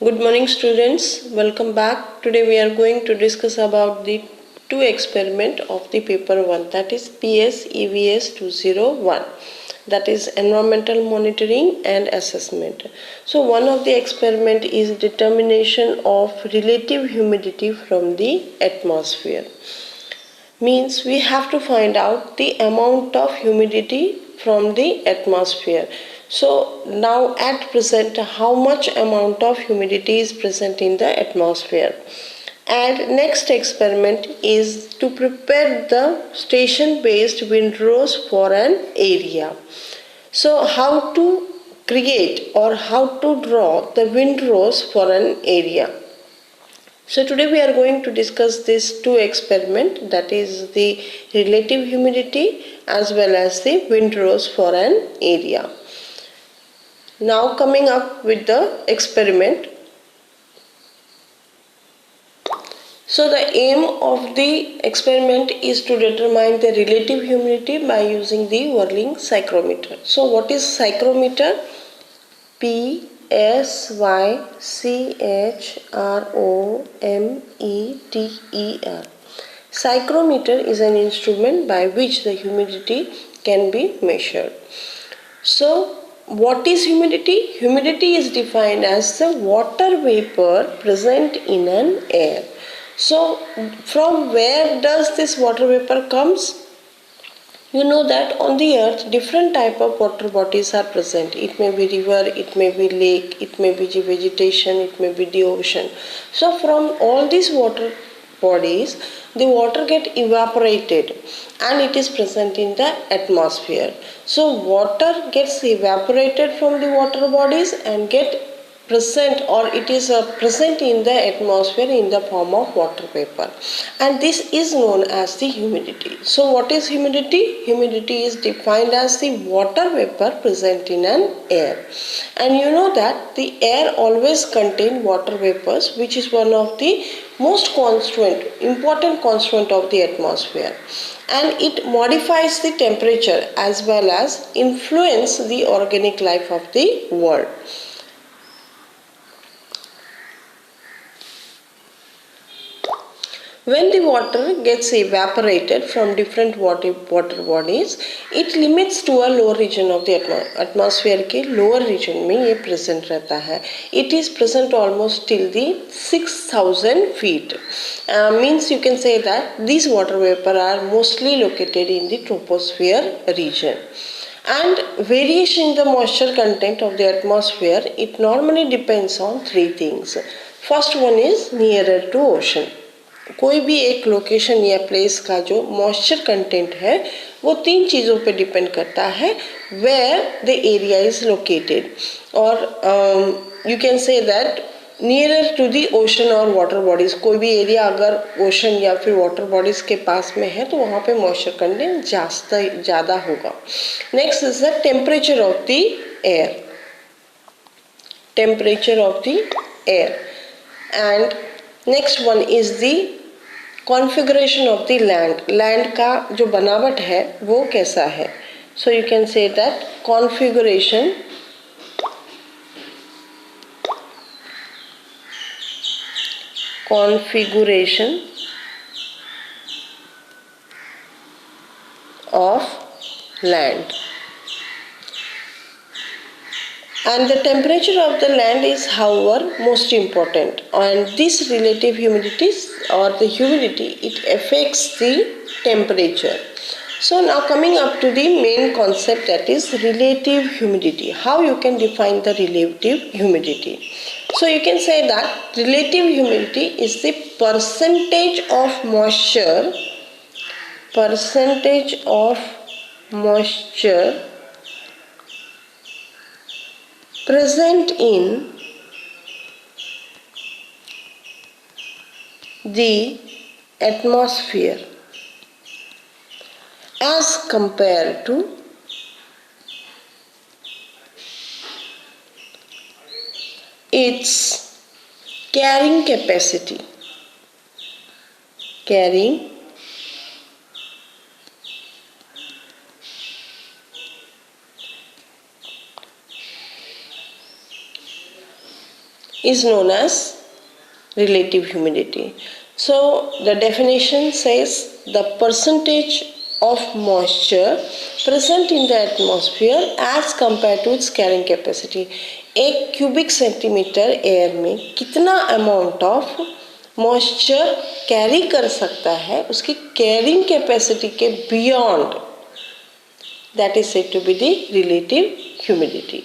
Good morning students, welcome back. Today we are going to discuss about the two experiment of the paper 1, that is PS EVS 201, that is environmental monitoring and assessment. So one of the experiment is determination of relative humidity from the atmosphere. Means we have to find out the amount of humidity from the atmosphere. So now at present how much amount of humidity is present in the atmosphere. And next experiment is to prepare the station based windrows for an area. So how to create or how to draw the windrows for an area. So today we are going to discuss these two experiment, that is the relative humidity as well as the windrows for an area. Now coming up with the experiment. So the aim of the experiment is to determine the relative humidity by using the whirling psychrometer. So what is psychrometer? Psychrometer. Psychrometer is an instrument by which the humidity can be measured. So what is humidity? Humidity is defined as the water vapor present in an air. So from where does this water vapor comes? You know that on the earth different type of water bodies are present. It may be river, it may be lake, it may be vegetation, it may be the ocean. So from all these water bodies the water get evaporated and it is present in the atmosphere. So water gets evaporated from the water bodies and get present, or it is present in the atmosphere in the form of water vapor, and this is known as the humidity. So what is humidity? Humidity is defined as the water vapor present in an air, and you know that the air always contain water vapors, which is one of the most important constituent of the atmosphere, and it modifies the temperature as well as influence the organic life of the world. When the water gets evaporated from different water bodies, it limits to a lower region of the atmosphere के lower region में ये present रहता है. It is present almost till the 6,000 feet. Means you can say that these water vapor are mostly located in the troposphere region. And variation in the moisture content of the atmosphere, it normally depends on three things. First one is nearer to ocean. कोई भी एक location या place का जो moisture content है वो तीन चीज़ों पे डिपेंड करता है, where the area is located, और you can say that nearer to the ocean और वाटर बॉडीज. कोई भी एरिया अगर ओशन या फिर वाटर बॉडीज के पास में है तो वहाँ पे मॉइस्चर कंटेंट ज़्यादा होगा. Next is the temperature of the air. Temperature of the air. And next one is the configuration of the land. Land का जो बनावट है वो कैसा है. So you can say that configuration of land. And the temperature of the land is however most important, and this relative humidity or the humidity, it affects the temperature. So now coming up to the main concept, that is relative humidity. How you can define the relative humidity? So you can say that relative humidity is the percentage of moisture present in the atmosphere as compared to its carrying capacity. is known as relative humidity. So the definition says the percentage of moisture present in the atmosphere as compared to its carrying capacity. एक cubic centimetre air में कितना amount of moisture carry कर सकता है, उसकी carrying capacity के beyond, that is said to be the relative humidity.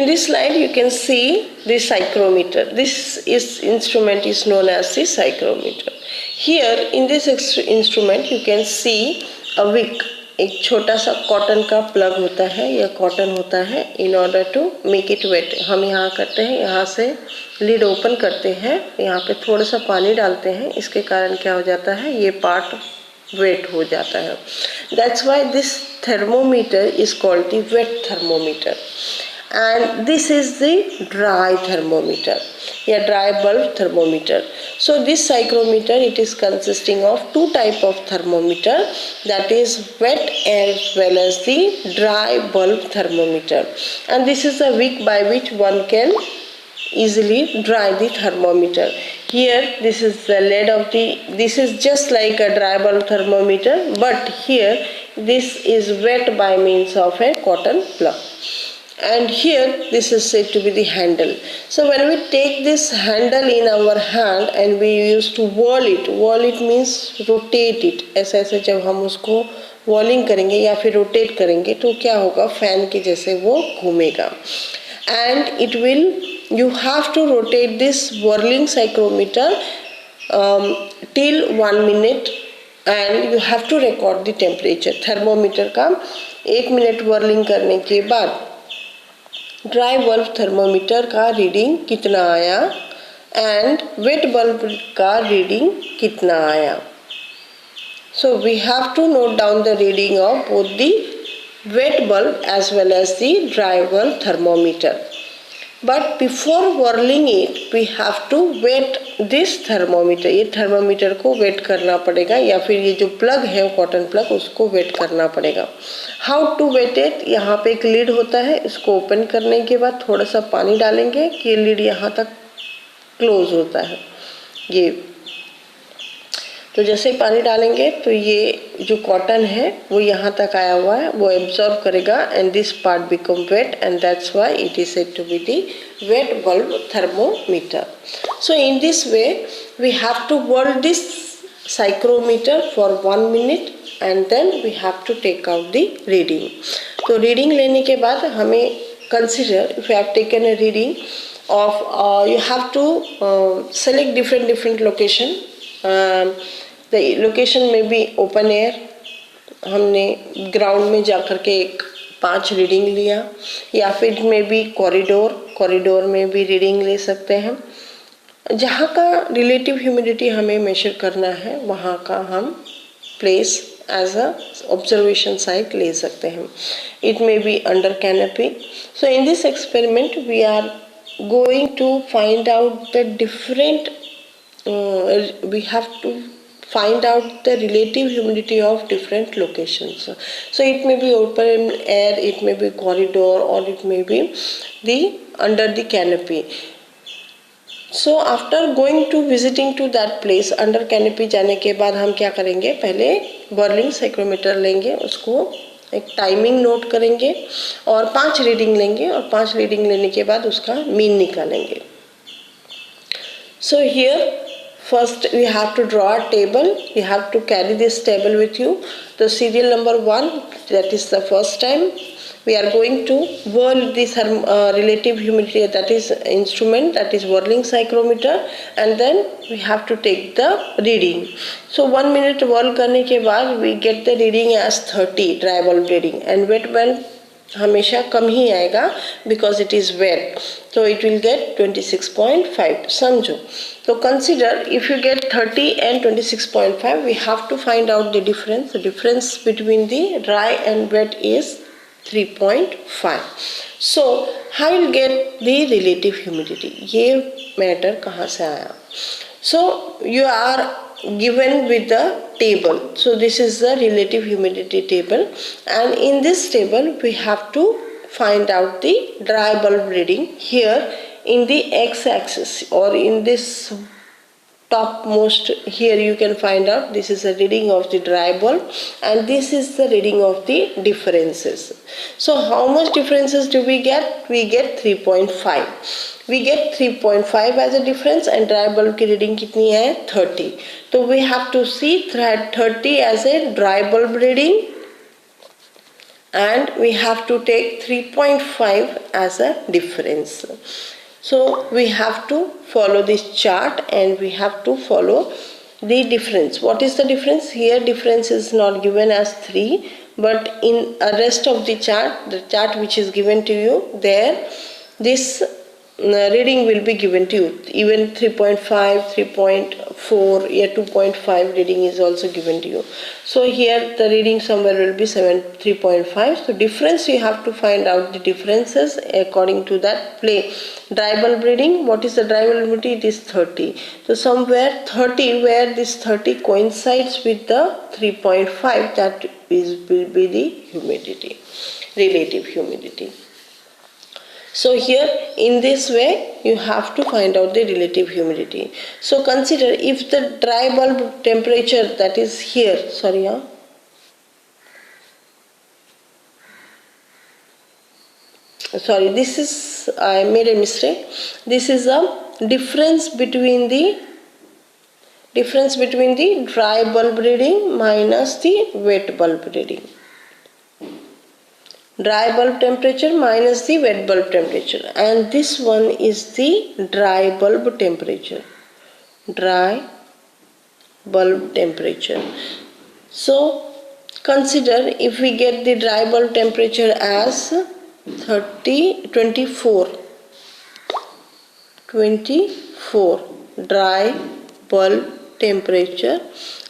In this slide you can see the psychrometer. This instrument is known as the psychrometer. Here in this instrument you can see a wick. एक छोटा सा cotton का plug होता है या cotton होता है. In order to make it wet हम यहाँ करते हैं, यहाँ से लिड ओपन करते हैं, यहाँ पे थोड़ा सा पानी डालते हैं. इसके कारण क्या हो जाता है, ये पार्ट वेट हो जाता है. That's why this thermometer is called the wet thermometer. And this is the dry thermometer, yeah, dry bulb thermometer. So this psychrometer, it is consisting of two type of thermometer, that is wet as well as the dry bulb thermometer. And this is a wick by which one can easily dry the thermometer. Here this is the lead of the, this is just like a dry bulb thermometer, but here this is wet by means of a cotton plug. And here this is said to be the handle. So when we take this handle in our hand and we used to whirl it means rotate it. ऐसे ऐसे जब हम उसको whirling करेंगे या फिर rotate करेंगे तो क्या होगा, फैन के जैसे वो घूमेगा. And it will, you have to rotate this whirling psychrometer till 1 minute and you have to record the temperature. Thermometer का 1 मिनट whirling करने के बाद ड्राई बल्ब थर्मोमीटर का रीडिंग कितना आया एंड वेट बल्ब का रीडिंग कितना आया. So we have to note down the reading of both the wet bulb as well as the dry bulb thermometer. But before whirling it we have to wet this thermometer. ये thermometer को wet करना पड़ेगा या फिर ये जो plug है cotton plug उसको वेट करना पड़ेगा. हाउ टू वेट इट, यहाँ पे एक लीड होता है, इसको ओपन करने के बाद थोड़ा सा पानी डालेंगे कि ये लीड यहाँ तक क्लोज होता है. ये तो जैसे पानी डालेंगे तो ये जो कॉटन है वो यहाँ तक आया हुआ है, वो एब्जॉर्ब करेगा and this part become wet and that's why it is said to be the wet bulb thermometer. So in this way we have to whirl this psychrometer for 1 minute and then we have to take out the reading. तो reading लेने के बाद हमें consider if you have taken a reading of you have to select different location. The location may be open air. हमने ground में जा कर के 5 रीडिंग लिया, या फिर में भी कॉरिडोर में भी रीडिंग ले सकते हैं. जहाँ का रिलेटिव ह्यूमिडिटी हमें मेजर करना है वहाँ का हम place as a observation site ले सकते हैं. It may be under canopy. So in this experiment we are going to find out the different we have to find out the relative humidity of different locations. So it may be open air, it may be corridor, or it may be the under the canopy. So after going to visiting to that place, under canopy जाने के बाद हम क्या करेंगे, पहले whirling psychrometer लेंगे, उसको एक टाइमिंग नोट करेंगे और 5 रीडिंग लेंगे और 5 रीडिंग लेने के बाद उसका मीन निकालेंगे. So here first we have to draw a table. You have to carry this table with you. The serial number 1, that is the first time we are going to whirl this relative humidity, that is instrument, that is whirling psychrometer, and then we have to take the reading. So 1 minute whirl करने के बाद we get the reading as 30 dry bulb reading, and wet bulb हमेशा कम ही आएगा because it is wet. So it will get 26.5. समझो. So consider if you get 30 and 26.5, we have to find out the difference. The difference between the dry and wet is 3.5. So how will get the relative humidity? ये matter कहाँ से आया? So you are given with the table. So this is the relative humidity table, and in this table we have to find out the dry bulb reading. Here in the x-axis or in this topmost, here you can find out this is the reading of the dry bulb and this is the reading of the differences. So how much differences do we get? We get 3.5. We get 3.5 as a difference and dry bulb की reading कितनी है? 30. So we have to see 30 as a dry bulb reading and we have to take 3.5 as a difference. So we have to follow this chart and we have to follow the difference. What is the difference? Here difference is not given as 3, but in a rest of the chart which is given to you, there this reading will be given to you. Even 3.5, 3.4, 2.5 reading is also given to you. So here the reading somewhere will be 3.5. So difference, you have to find out the differences according to that. Play dry bulb reading. What is the dry bulb humidity? It is 30. So somewhere 30, where this 30 coincides with the 3.5, that will be the humidity, relative humidity. So here in this way you have to find out the relative humidity. So consider if the dry bulb temperature, that is here, this is, I made a mistake. This is a difference between the dry bulb reading minus the wet bulb reading. Dry bulb temperature minus the wet bulb temperature, and this one is the dry bulb temperature. Dry bulb temperature. So consider if we get the dry bulb temperature as 24 dry bulb temperature,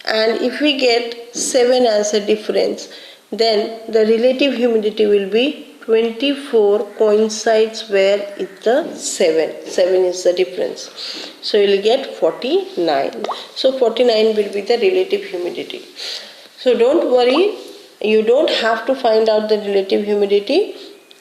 and if we get 7 as a difference, then the relative humidity will be 24 coincides where it's the 7 is the difference. So you will get 49. So 49 will be the relative humidity. So don't worry, you don't have to find out the relative humidity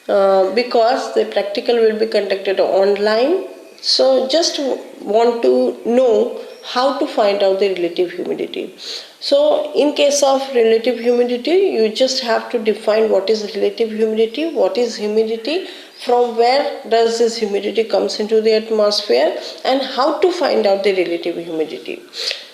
because the practical will be conducted online. So just want to know how to find out the relative humidity. So in case of relative humidity, you just have to define what is relative humidity, what is humidity, from where does this humidity comes into the atmosphere, and how to find out the relative humidity.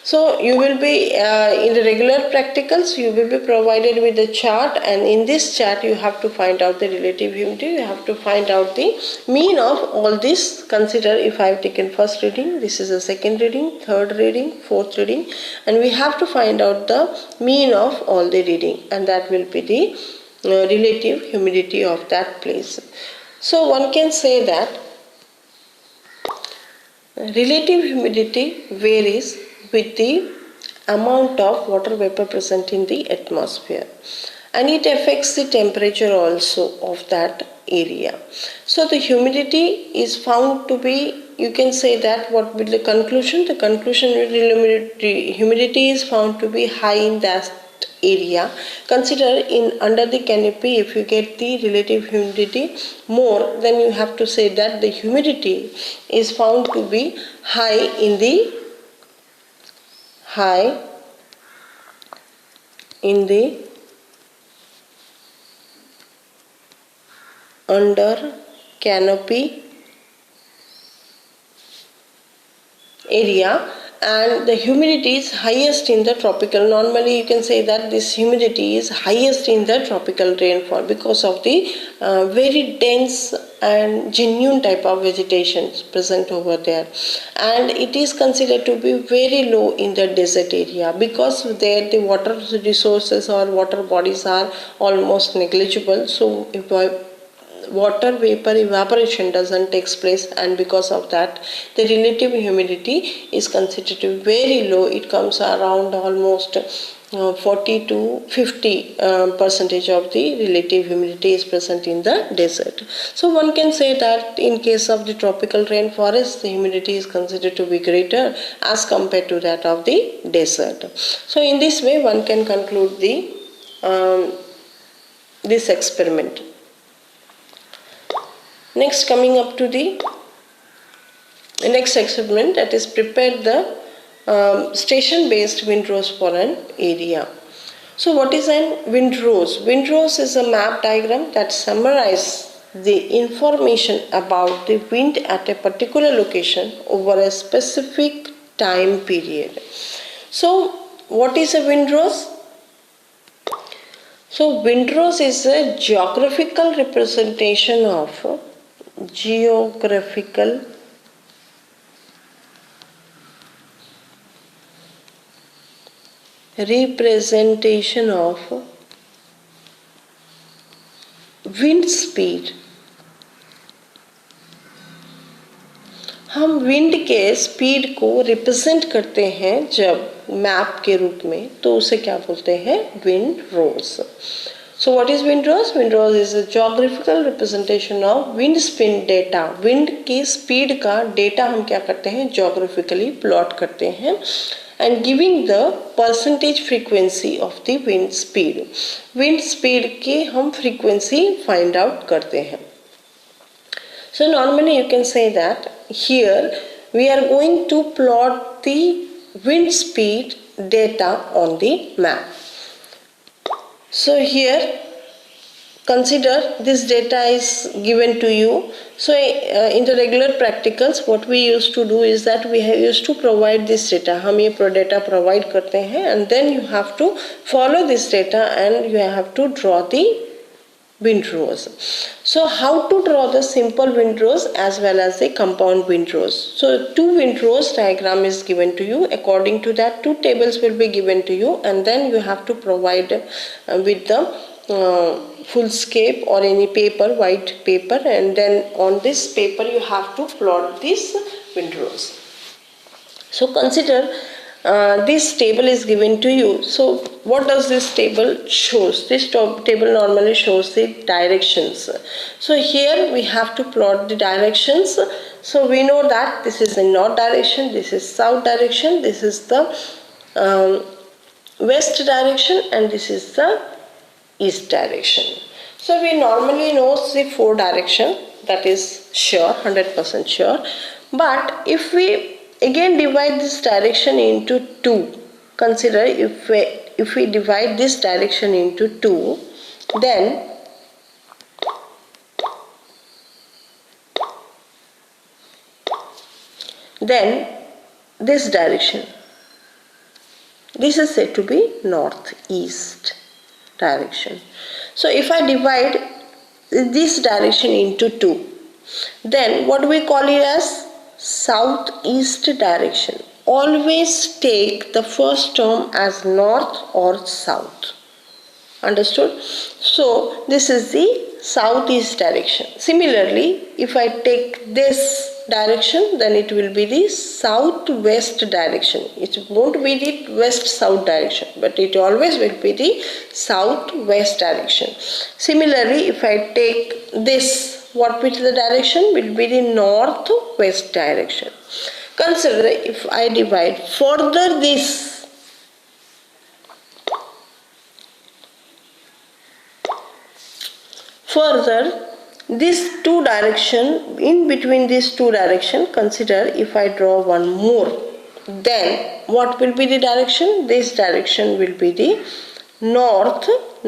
So you will be in the regular practicals, you will be provided with the chart, and in this chart you have to find out the relative humidity. You have to find out the mean of all this. Consider if I have taken first reading, this is the second reading, third reading, fourth reading, and we have to find out the mean of all the reading, and that will be the relative humidity of that place. So one can say that relative humidity varies with the amount of water vapor present in the atmosphere, and it affects the temperature also of that area. So the humidity is found to be, you can say that what will the conclusion? The conclusion will be humidity is found to be high in that area. Consider in under the canopy, if you get the relative humidity more, then you have to say that the humidity is found to be high in the under canopy area, and the humidity is highest in the tropical. Normally you can say that this humidity is highest in the tropical rainfall because of the very dense and genuine type of vegetation present over there, and it is considered to be very low in the desert area because there the water resources or water bodies are almost negligible. So if water vapor evaporation doesn't take place, and because of that the relative humidity is considered to be very low. It comes around almost 40 to 50 percentage of the relative humidity is present in the desert. So one can say that in case of the tropical rainforest, the humidity is considered to be greater as compared to that of the desert. So in this way one can conclude the this experiment. Next, coming up to the next experiment, that is prepare the station-based windrows for an area. So what is a windrows? Windrows is a map diagram that summarizes the information about the wind at a particular location over a specific time period. So what is a windrows? So windrows is a geographical representation of wind speed. हम wind के speed को represent करते हैं जब map के रूप में, तो उसे क्या बोलते हैं? Wind rose. So what is windrows? Windrows is a geographical representation of wind speed data. Wind की स्पीड का डेटा हम क्या करते हैं? geographically प्लॉट करते हैं and giving the percentage frequency of the wind speed. wind speed की हम frequency find out करते हैं. So normally you can say that here we are going to plot the wind speed data on the map. So here consider this data is given to you. So in the regular practicals what we used to do is that we used to provide this data. हम ये data provide करते हैं and then you have to follow this data and you have to draw the windrows. So how to draw the simple windrows as well as the compound windrows? So two windrows diagram is given to you. According to that, two tables will be given to you and then you have to provide with the fullscape or any paper, white paper, and then on this paper you have to plot these windrows. So consider this table is given to you. So what does this table shows? This table normally shows the directions. So here we have to plot the directions. So we know that this is the north direction, this is south direction, this is the west direction, and this is the east direction. So we normally know the four direction, that is sure, 100% sure. But if we again divide this direction into two, consider if we divide this direction into two, then this direction, this is said to be northeast direction. So if I divide this direction into two, then what we call it as southeast direction. Always take the first term as north or south. Understood? So this is the southeast direction. Similarly, if I take this direction, then it will be the southwest direction. It won't be the west-south direction, but it always will be the southwest direction. Similarly, if I take this, what will be the direction? Will be the northwest direction. Consider if I divide further this, two direction, in between these two direction, consider if I draw one more, then what will be the direction? This direction will be the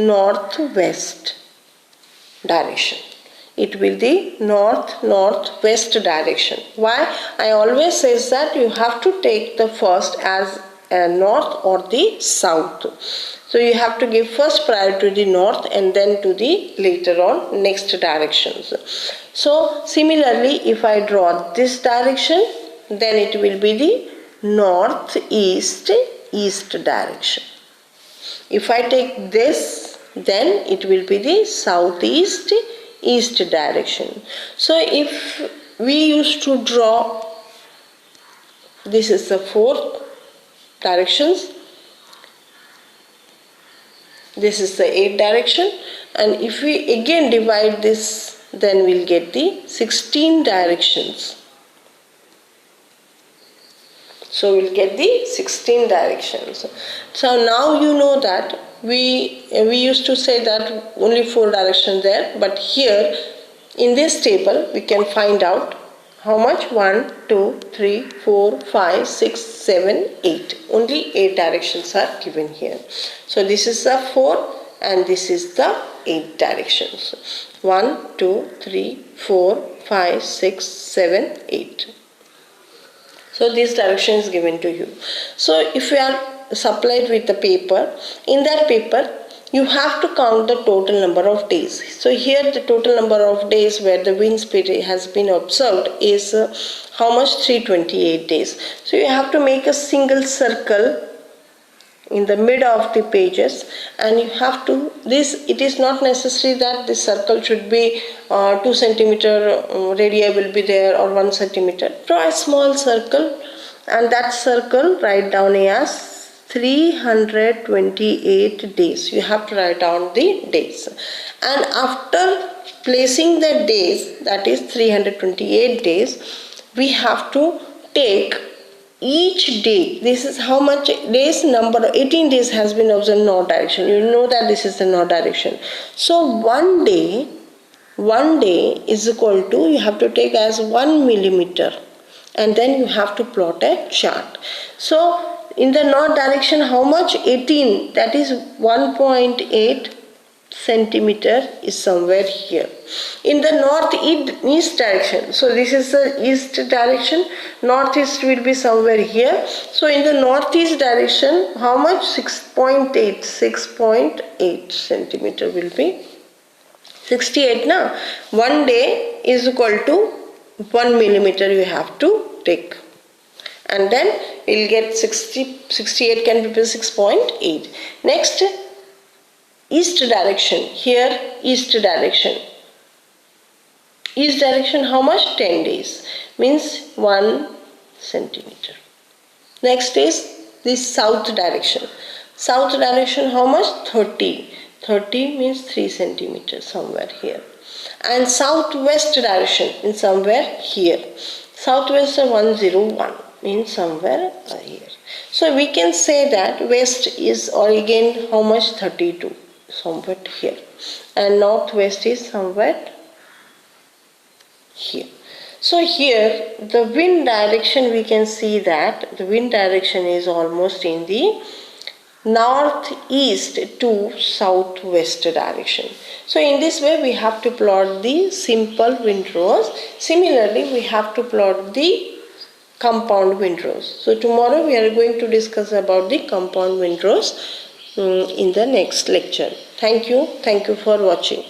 northwest direction. It will be northwest direction. Why? I always says that you have to take the first as north or the south. So you have to give first priority to the north and then to the later on next directions. So similarly, if I draw this direction, then it will be the northeast east direction. If I take this, then it will be the southeast east direction. So if we used to draw, this is the four directions. This is the 8 direction, and if we again divide this, then we'll get the 16 directions. So we'll get the 16 directions. So now you know that we used to say that only 4 directions there, but here in this table we can find out how much. 1, 2, 3, 4, 5, 6, 7, 8. Only 8 directions are given here. So this is the 4 and this is the 8 directions. 1, 2, 3, 4, 5, 6, 7, 8. So this direction is given to you. So if you are supplied with the paper, in that paper you have to count the total number of days. So here the total number of days where the wind speed has been observed is how much? 328 days. So you have to make a single circle in the mid of the pages, and you have to, it is not necessary that this circle should be 2 centimeter radii will be there or 1 centimeter. Draw a small circle and that circle write down as 328 days. You have to write down the days, and after placing the days, that is 328 days, we have to take each day. This is how much days, number 18 days has been observed north direction. You know that this is the north direction. So one day is equal to, you have to take as 1 millimeter, and then you have to plot a chart. So in the north direction, how much? 18, that is 1.8 centimeter is somewhere here. In the northeast direction, so this is the east direction, northeast will be somewhere here. So in the northeast direction, how much? 6.8 centimeter will be 68 now. One day is equal to 1 millimeter you have to take, and then we'll get 68 can be 6.8. Next, east direction. Here east direction how much? 10 days, means 1 centimeter. Next is this south direction how much? 30 means 3 centimeters somewhere here. And southwest direction in somewhere here, southwest 101 means somewhere here. So we can say that west is, or again how much? 32, somewhere here, and northwest is somewhere here. So here the wind direction, we can see that the wind direction is almost in the northeast to southwest direction. So in this way we have to plot the simple windrows. Similarly, we have to plot the compound windrows. So tomorrow we are going to discuss about the compound windrows in the next lecture. Thank you for watching.